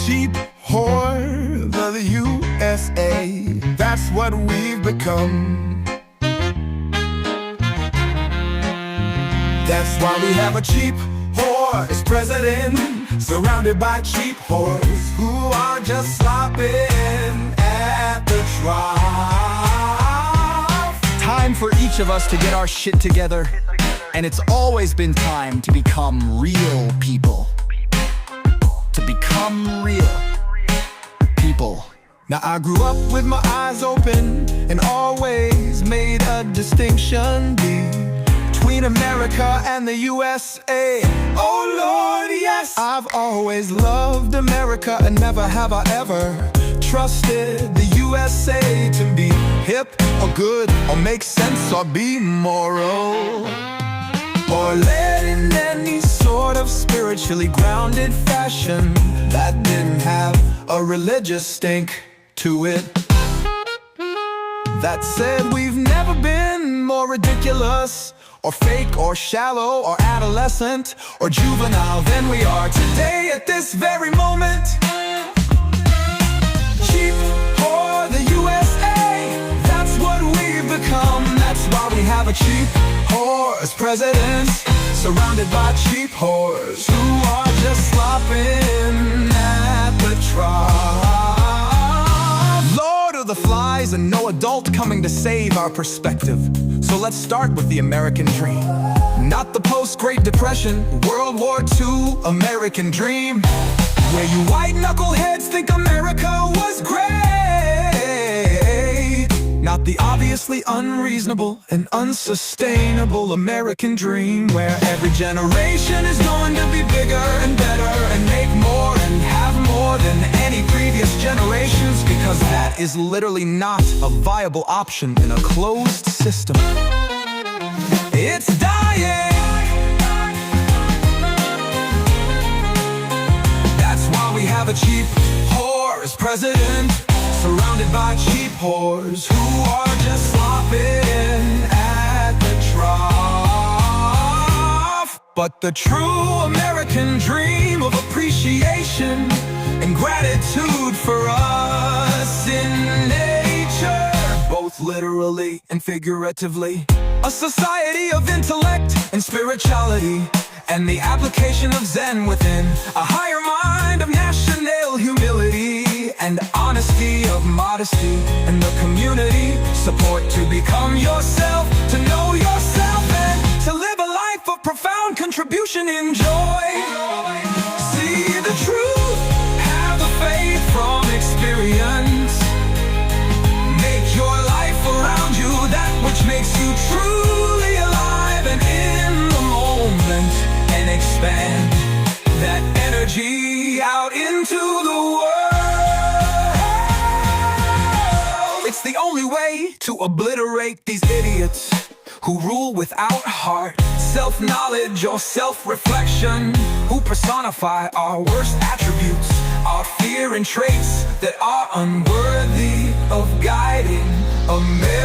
cheap whore, the U.S.A. That's what we've become. That's why we have a cheap whore as president, surrounded by cheap whores who are just slopping at the trough. Time for each of us to get our shit together. And it's always been time to become real people. To become real people. Now I grew up with my eyes open and always made a distinction between America and the U.S.A. Oh Lord, yes, I've always loved America, and never have I ever trusted the U.S.A. to be hip or good or make sense or be moral, or led in any sort of spiritually grounded fashion that didn't have a religious stink to it. That said, we've never been more ridiculous or fake or shallow or adolescent or juvenile than we are today at this very moment. Cheap for the U.S.A. That's what we've become. That's why we have a cheap whore as president, surrounded by cheap whores who are just slopping at the trough. Lord of the flies, and no adult coming to save our perspective. So let's start with the American dream. Not the post-Great Depression, World War II American dream, where you white knuckleheads think America was great. Not the obviously unreasonable and unsustainable American dream, where every generation is going to be bigger and better and make more and have more than any previous generations, because that is literally not a viable option in a closed system. It's dying. That's why we have a cheap whore as president, surrounded by cheap whores who are just slopping at the trough. But the true American dream of appreciation and gratitude for us in nature, both literally and figuratively, a society of intellect and spirituality, and the application of Zen within a higher mind of national humility and honesty of modesty, and the community support to become yourself, to know yourself, and to live a life of profound contribution in joy. See the truth, have the faith from experience, make your life around you that which makes you truly alive and in the moment, and expand that energy out into the world. It's the only way to obliterate these idiots who rule without heart, self-knowledge or self-reflection, who personify our worst attributes, our fear and traits that are unworthy of guiding America.